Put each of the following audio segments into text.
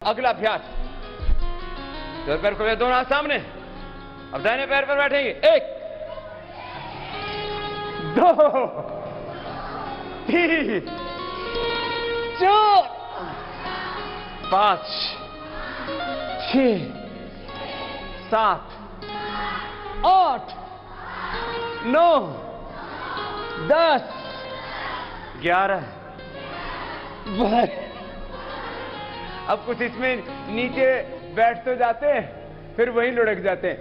अगला अभ्यास, दो पैर खुले, दोनों हाथ सामने। अब दाहिने पैर पर बैठेंगे। 1 2 3 4 5 6 7 8 9 10 11 12। अब कुछ इसमें नीचे बैठ तो जाते हैं, फिर वहीं लुढ़क जाते हैं।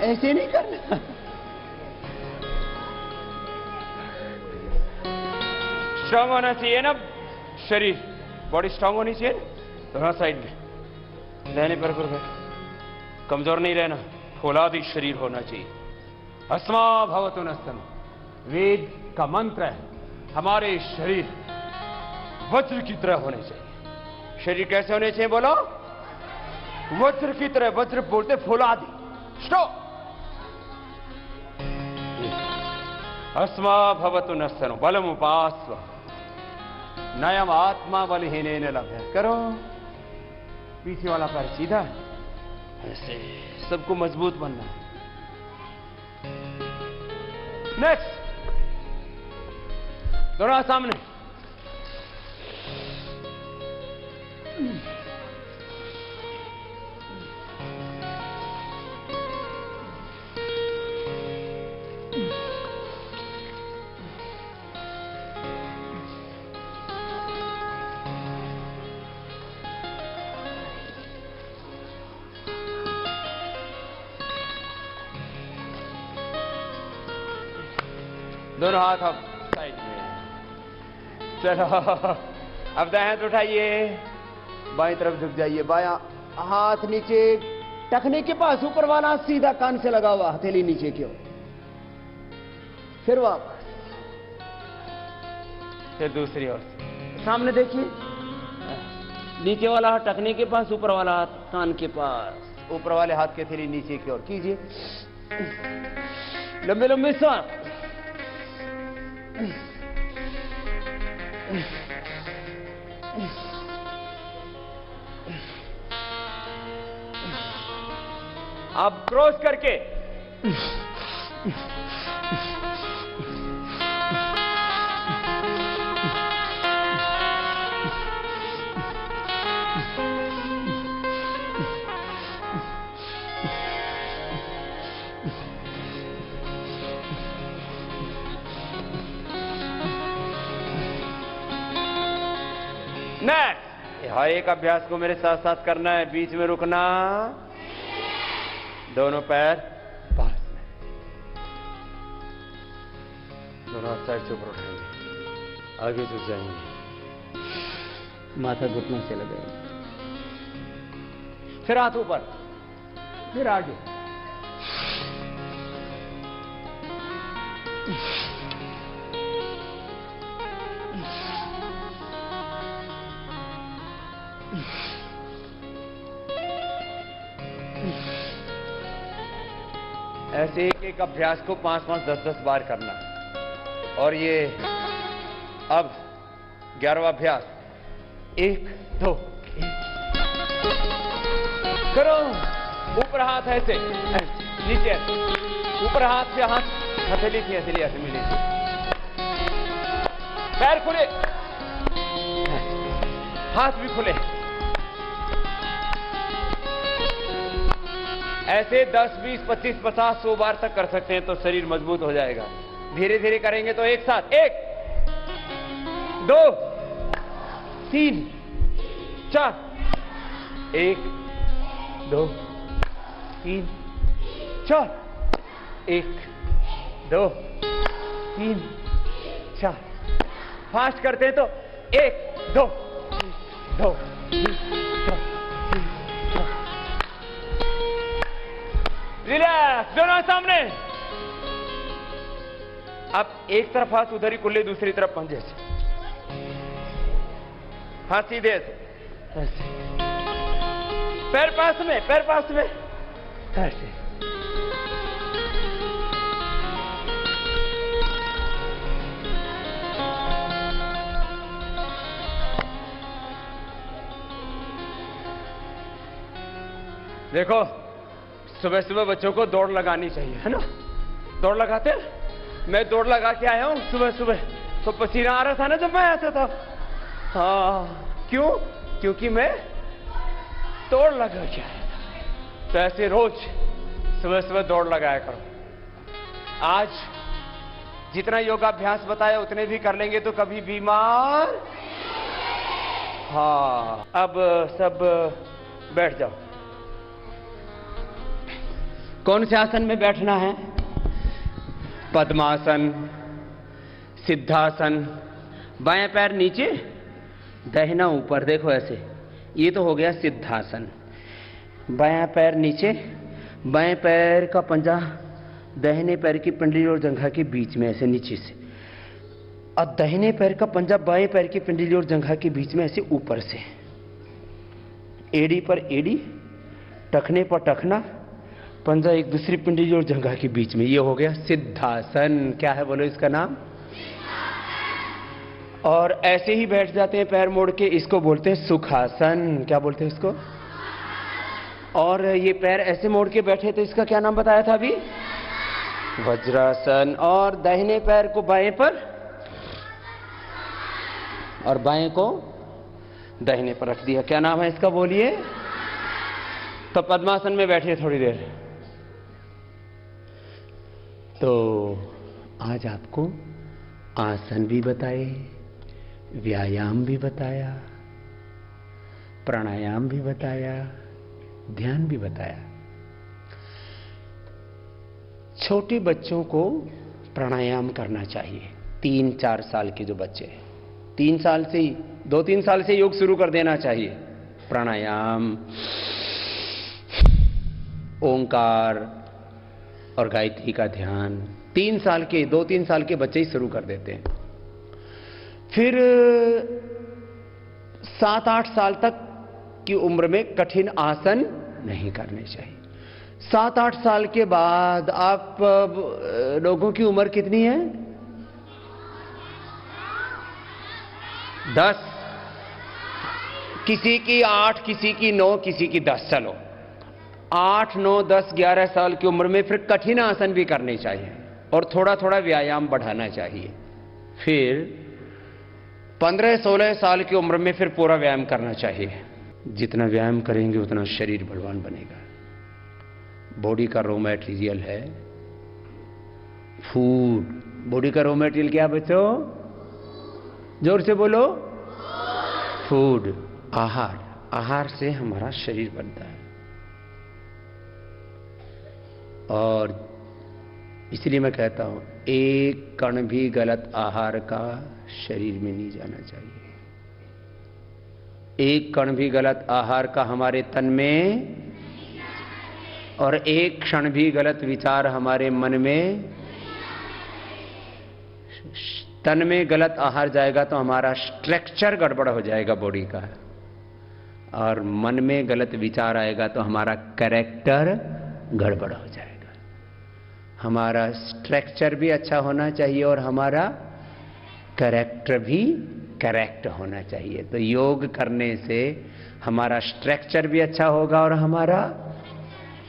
ऐसे नहीं करना। स्ट्रांग होना चाहिए ना शरीर, बॉडी स्ट्रांग होनी चाहिए। दोनों साइड में रहने पर कमजोर नहीं रहना, फौलादी शरीर होना चाहिए। अस्मा भवतु नस्तन, वेद का मंत्र है। हमारे शरीर वज्र की तरह होने चाहिए। शरीर कैसे होने चाहिए बोलो? वज्र की तरह। वज्र बोलते फौलादी। स्टॉप। अस्मा भवतु नस्तन बलम उपास्व नयम आत्मा बलहीनेन लभ्य। करो, पीछे वाला पैर सीधा, ऐसे सबको मजबूत बनना है। नेक्स्ट, दोनों हाथ सामने। दोनों हाथ अब साइड में। चलो, अब दाएं हाथ उठाइए, बाएं तरफ झुक जाइए। बायां हाथ नीचे टखने के पास, ऊपर वाला हाथ सीधा कान से लगा हुआ, हथेली नीचे की ओर। फिर वापस, फिर दूसरी ओर से सामने देखिए। नीचे वाला हाथ टखने के पास, ऊपर वाला हाथ कान के पास। ऊपर वाले हाथ की हथेली नीचे की ओर कीजिए। लंबे लंबे सांस। अब क्रॉस करके नेक्स्ट, हर एक अभ्यास को मेरे साथ साथ करना है, बीच में रुकना। दोनों पैर पास में, दोनों साइड से ऊपर उठाएंगे, आगे झुक जाएंगे, माथा घुटनों से लगाएंगे। फिर हाथ ऊपर, फिर आगे। ऐसे एक एक अभ्यास को 5-5, 10-10 बार करना। और ये अब 11वां अभ्यास। 1 2 करो। ऊपर हाथ ऐसे, नीचे ऊपर हाथ से हाथ, हथेली से हथेली ऐसे मिले, पैर खुले, हाथ भी खुले। ऐसे 10, 20, 25, 50, 100 बार तक कर सकते हैं तो शरीर मजबूत हो जाएगा। धीरे धीरे करेंगे तो एक साथ 1 2 3 4 1 2 3 4 1 2 3 4। फास्ट करते हैं तो 1 2 2 रिलैक्स। दोनों सामने। अब एक तरफ हाथ उधर ही खुले, दूसरी तरफ पंजे से, हाथ सीधे ऐसे, पैर पास में, पैर पास में, ऐसे। देखो, सुबह सुबह बच्चों को दौड़ लगानी चाहिए, है ना? दौड़ लगाते हैं? मैं दौड़ लगा के आया हूं सुबह सुबह, तो पसीना आ रहा था ना जब मैं आता था। हाँ, क्यों? क्योंकि मैं दौड़ लगा के आया था। तो ऐसे रोज सुबह सुबह दौड़ लगाया करो। आज जितना योगाभ्यास बताया उतने भी कर लेंगे तो कभी बीमार। हाँ, अब सब बैठ जाओ। कौन से आसन में बैठना है? पद्मासन, सिद्धासन। बाएं पैर नीचे, दाहिना ऊपर, देखो ऐसे। ये तो हो गया सिद्धासन। बायां पैर नीचे, बाएं पैर का पंजा दाहिने पैर की पिंडली और जंघा के बीच में ऐसे नीचे से, और दाहिने पैर का पंजा बाएं पैर की पिंडली और जंघा के बीच में ऐसे ऊपर से। एड़ी पर एड़ी, टखने पर टखना, पंजा एक दूसरी पिंडली और जंघा के बीच में। ये हो गया सिद्धासन। क्या है बोलो इसका नाम? और ऐसे ही बैठ जाते हैं पैर मोड़ के, इसको बोलते हैं सुखासन। क्या बोलते हैं इसको? और ये पैर ऐसे मोड़ के बैठे तो इसका क्या नाम बताया था अभी? वज्रासन। और दाहिने पैर को बाएं पर और बाएं को दाहिने पर रख दिया। क्या नाम है इसका बोलिए? तो पद्मासन में बैठिए थोड़ी देर। तो आज आपको आसन भी बताए, व्यायाम भी बताया, प्राणायाम भी बताया, ध्यान भी बताया। छोटे बच्चों को प्राणायाम करना चाहिए। 3-4 साल के जो बच्चे हैं, 3 साल से ही, 2-3 साल से योग शुरू कर देना चाहिए। प्राणायाम, ओंकार और गायत्री का ध्यान 3 साल के, 2-3 साल के बच्चे ही शुरू कर देते हैं। फिर 7-8 साल तक की उम्र में कठिन आसन नहीं करने चाहिए। 7-8 साल के बाद आप लोगों की उम्र कितनी है? 10, किसी की 8, किसी की 9, किसी की 10। चलो 8, 9, 10, 11 साल की उम्र में फिर कठिन आसन भी करने चाहिए और थोड़ा थोड़ा व्यायाम बढ़ाना चाहिए। फिर 15-16 साल की उम्र में फिर पूरा व्यायाम करना चाहिए। जितना व्यायाम करेंगे उतना शरीर बलवान बनेगा। बॉडी का रॉ मटेरियल है फूड। बॉडी का रॉ मटेरियल क्या बच्चों? जोर से बोलो। फूड, आहार। आहार से हमारा शरीर बनता है। और इसलिए मैं कहता हूं, एक कण भी गलत आहार का शरीर में नहीं जाना चाहिए। एक कण भी गलत आहार का हमारे तन में, और एक क्षण भी गलत विचार हमारे मन में। तन में गलत आहार जाएगा तो हमारा स्ट्रक्चर गड़बड़ हो जाएगा बॉडी का, और मन में गलत विचार आएगा तो हमारा कैरेक्टर गड़बड़ हो जाएगा। हमारा स्ट्रक्चर भी अच्छा होना चाहिए और हमारा कैरेक्टर भी करेक्ट होना चाहिए। तो योग करने से हमारा स्ट्रक्चर भी अच्छा होगा और हमारा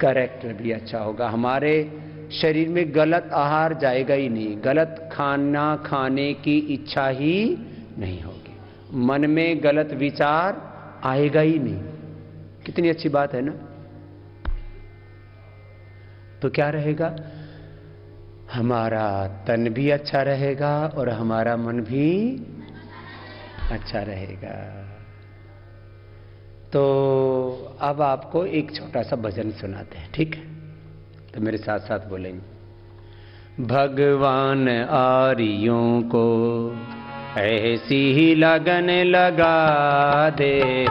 कैरेक्टर भी अच्छा होगा। हमारे शरीर में गलत आहार जाएगा ही नहीं, गलत खाना खाने की इच्छा ही नहीं होगी, मन में गलत विचार आएगा ही नहीं। कितनी अच्छी बात है ना? तो क्या रहेगा? हमारा तन भी अच्छा रहेगा और हमारा मन भी अच्छा रहेगा। तो अब आपको एक छोटा सा भजन सुनाते हैं, ठीक है? तो मेरे साथ साथ बोलेंगे। भगवान आर्यों को ऐसी ही लगन लगा दे,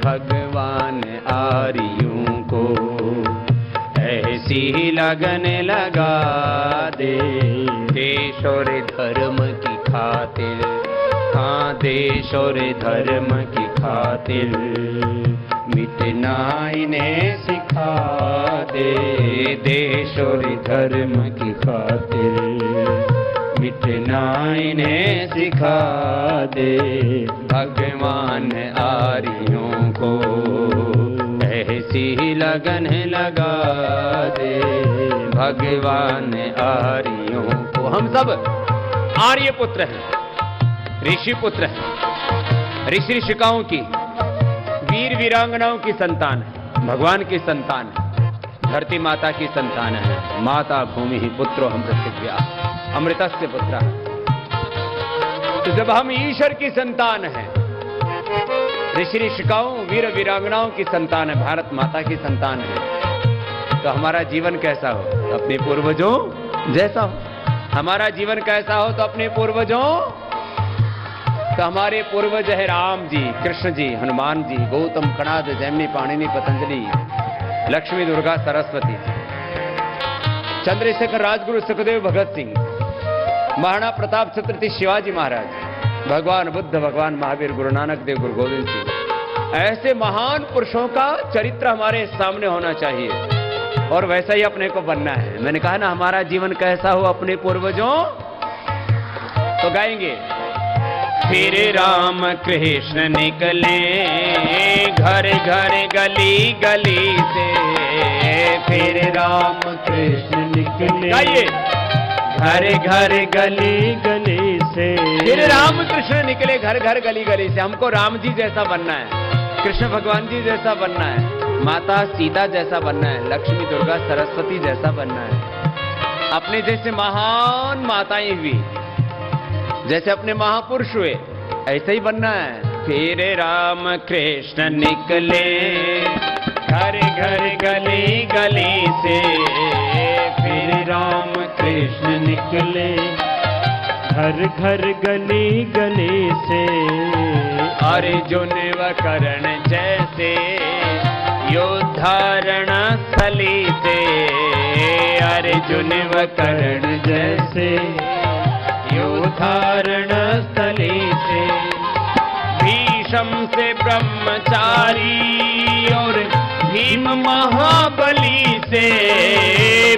भगवान आर्यों को ऐसी ही लगन लगा दे। देश और धर्म की खातिर, हाँ देश और धर्म की खातिर मिटना इन्हें सिखा दे। देश और धर्म की खातिर मिटना इन्हें सिखा दे। भगवान आर्यों को ऐसी ऐसी लगन लगा दे भगवान आर्यों को। हम सब आर्य पुत्र हैं, ऋषि पुत्र हैं, ऋषि ऋषिकाओं की, वीर वीरांगनाओं की संतान है, भगवान की संतान है, धरती माता की संतान है। माता भूमि ही पुत्रो अमृतव्या, अमृतस्य पुत्र। तो जब हम ईश्वर की संतान हैं, ऋषि ऋषिकाओं वीर वीरांगनाओं की संतान है, भारत माता की संतान है, तो हमारा जीवन कैसा हो? तो अपने पूर्वजों जैसा हो। हमारा जीवन कैसा हो? तो अपने पूर्वजों। तो हमारे पूर्वज है राम जी, कृष्ण जी, हनुमान जी, गौतम, कणाद, जैमिनी, पाणिनि, पतंजलि, लक्ष्मी, दुर्गा, सरस्वती, चंद्रशेखर, राजगुरु, सुखदेव, भगत सिंह, महाराणा प्रताप, छत्रपति शिवाजी महाराज, भगवान बुद्ध, भगवान महावीर, गुरु नानक देव, गुरु गोविंद सिंह। ऐसे महान पुरुषों का चरित्र हमारे सामने होना चाहिए और वैसा ही अपने को बनना है। मैंने कहा ना, हमारा जीवन कैसा हो अपने पूर्वजों। तो गाएंगे, फिर राम कृष्ण निकले घर घर गली गली से, फिर राम कृष्ण निकले, गाइए, घर घर गली गली से, फिर राम कृष्ण निकले घर घर गली गली से। हमको राम जी जैसा बनना है, कृष्ण भगवान जी जैसा बनना है, माता सीता जैसा बनना है, लक्ष्मी, दुर्गा, सरस्वती जैसा बनना है। अपने जैसे महान माताएं हुई, जैसे अपने महापुरुष हुए, ऐसे ही बनना है। फिर राम कृष्ण निकले घर घर गली गली से, फिर राम कृष्ण निकले घर घर गली गली से, अर्जुन व कर्ण जैसे योद्धारण स्थली से, अर्जुन व कर्ण जैसे योद्धारण स्थली से, भीष्म से ब्रह्मचारी और भीम महाबली से,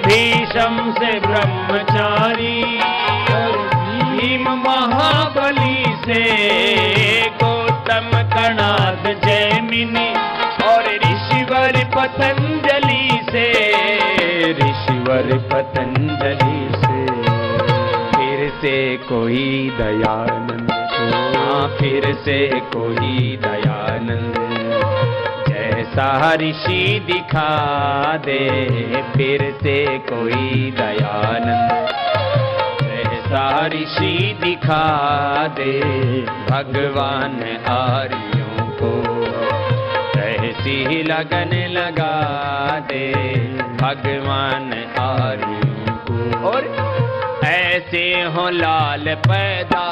भीष्म से ब्रह्मचारी और भीम महाबली से, गौतम, कणाद, जैमिनी और ऋषिवर पतंजलि से, ऋषिवर पतंजलि से, फिर से कोई दयानंद, हाँ फिर से कोई दयानंद जैसा ऋषि दिखा दे, फिर से कोई दयानंद जैसा ऋषि दिखा दे भगवान आर्यों को, ऐसी लगन लगा दे भगवान आर्यों को। और ऐसे हो लाल पैदा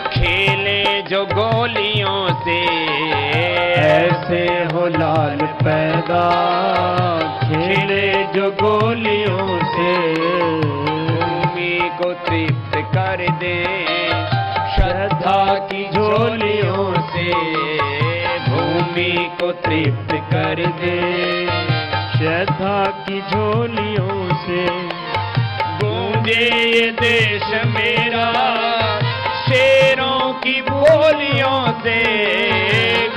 खेले जो गोलियों से, ऐसे हो लाल पैदा खेले जो गोलियों से, भूमि को तृप्त कर दे श्रद्धा की झोलियों से, भूमि को तृप्त कर दे श्रद्धा की झोलियों से, गूंजे ये देश मेरा शेरों की बोलियों से,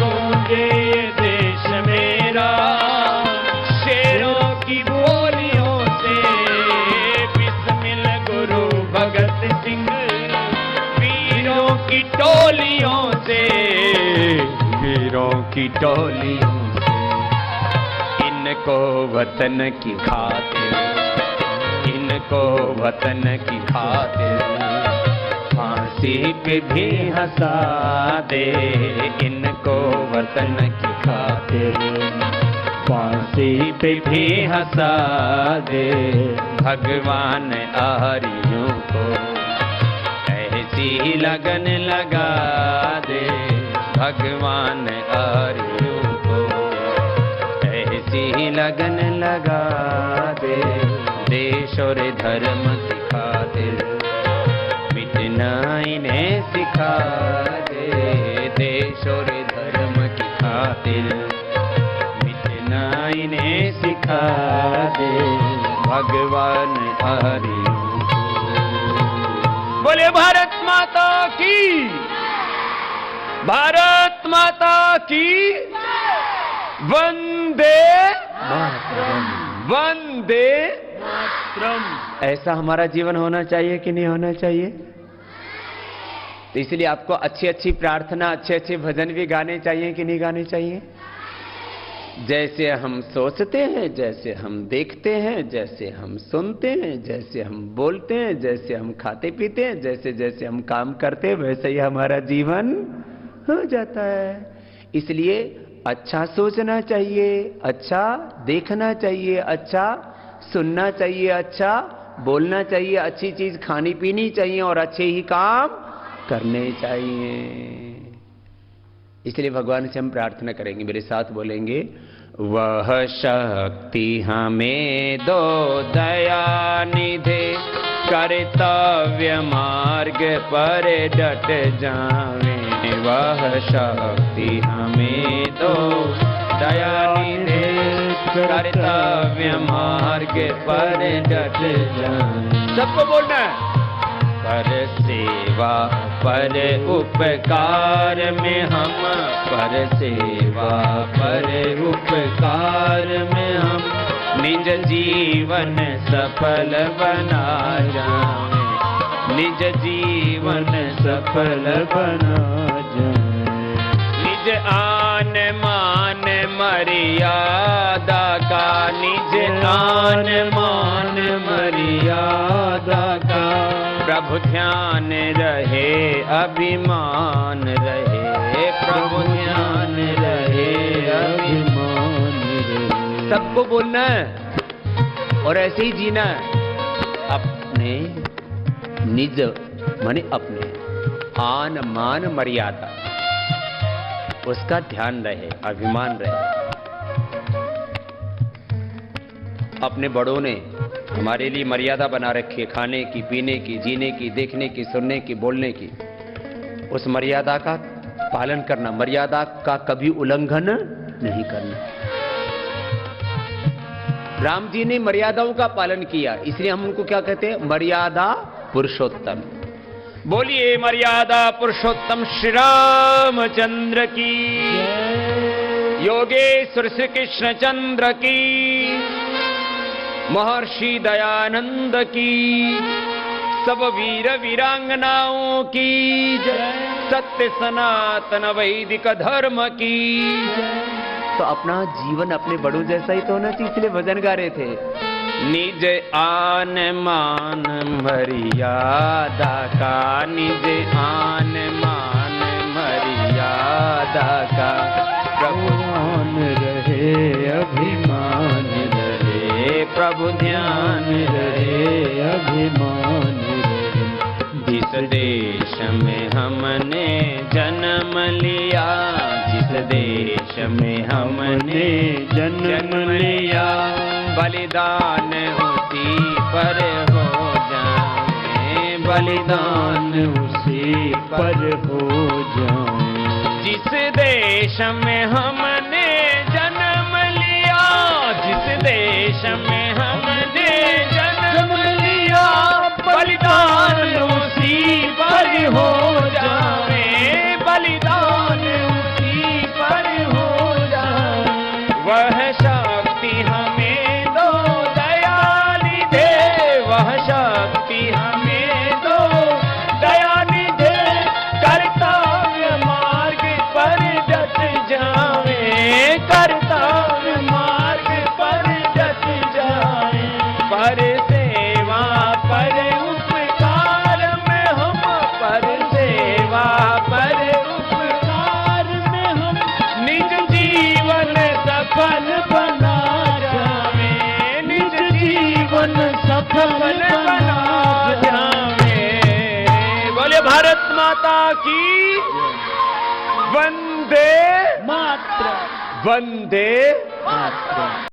गूंजे ये देश मेरा शेरों की बोलियों से, बिस्मिल गुरु भगत सिंह वीरों की टोलियों से, वीरों की टोलियों से, इनको वतन की खातिर, इनको वतन की खातिर फांसी पे भी हंसा दे, इनको वतन की खातिर फांसी पे भी हंसा दे भगवान आर्यों को, ऐसी लगन लगा दे भगवान आर्यों को, ऐसी लगन लगा दे देश और धर्म की खातिर, मिटना इन्हें सिखा दे देश और धर्म की खातिर, मिटना इन्हें सिखा दे भगवान आर्यों को। बोले भारत माता की, भारत माता की। वंदे मातरम। वंदे मातरम। ऐसा हमारा जीवन होना चाहिए कि नहीं होना चाहिए? तो इसलिए आपको अच्छी अच्छी प्रार्थना, अच्छे अच्छे भजन भी गाने चाहिए कि नहीं गाने चाहिए? जैसे हम सोचते हैं, जैसे हम देखते हैं, जैसे हम सुनते हैं, जैसे हम बोलते हैं, जैसे हम खाते पीते हैं, जैसे जैसे हम काम करते हैं, वैसे ही हमारा जीवन हो जाता है। इसलिए अच्छा सोचना चाहिए, अच्छा देखना चाहिए, अच्छा सुनना चाहिए, अच्छा बोलना चाहिए, अच्छी चीज खानी पीनी चाहिए और अच्छे ही काम करने चाहिए। इसलिए भगवान से हम प्रार्थना करेंगे, मेरे साथ बोलेंगे, वह शक्ति हमें दो दया निधे, कर्तव्य मार्ग पर डट जावे। वह शक्ति हमें दो दया निधे, कर्तव्य मार्ग पर डट जावे। सबको बोलना है, पर सेवा पर उपकार में हम, पर सेवा पर उपकार में हम निज जीवन सफल बना जाए। निज जीवन सफल बना जाए। निज आन मान मर्यादा का, निज आन मान मर्यादा का प्रभु ध्यान रहे, अभिमान रहे। प्रभु ध्यान रहे, अभिमान रहे। सबको बोलना है और ऐसे ही जीना है। अपने निज माने अपने आन मान मर्यादा, उसका ध्यान रहे, अभिमान रहे। अपने बड़ों ने हमारे लिए मर्यादा बना रखी है, खाने की, पीने की, जीने की, देखने की, सुनने की, बोलने की। उस मर्यादा का पालन करना, मर्यादा का कभी उल्लंघन नहीं करना। राम जी ने मर्यादाओं का पालन किया, इसलिए हम उनको क्या कहते हैं? मर्यादा पुरुषोत्तम। बोलिए मर्यादा पुरुषोत्तम श्री रामचंद्र की, योगेश्वर श्री कृष्ण चंद्र की, महर्षि दयानंद की, सब वीर वीरांगनाओं की जय, सत्य सनातन वैदिक धर्म की जय। तो अपना जीवन अपने बड़ों जैसा ही तो होना चाहिए, इसलिए भजन गा रहे थे। निज आन मान मर्यादा का, निज आन मान मर्यादा का प्रभु ध्यान रहे, अभिमान रहे। प्रभु ध्यान रहे, अभिमान रहे। जिस देश में हमने जन्म लिया, जिस देश में हमने जन्म लिया, बलिदान उसी पर हो जाए। बलिदान उसी पर हो जाए। जिस देश में हमने जन्म लिया, जिस देश में हमने जन्म लिया, बलिदान उसी पर हो जाए। बलिदान उसी पर हो जाए। वह शक्ति हमें दो दया निधे, वह शक्ति हमें दो दया निधे, कर्तव्य मार्ग पर डट जाए। कर्तव्य मार्ग पर डट जाए। पर सेवा पर उपकार में हम, पर सेवा पर उपकार में हम निज जीवन सफल बना जावे। निज जीवन सफल बना जावे। बोले भारत माता की वंदे मातरम। वंदे मातरम।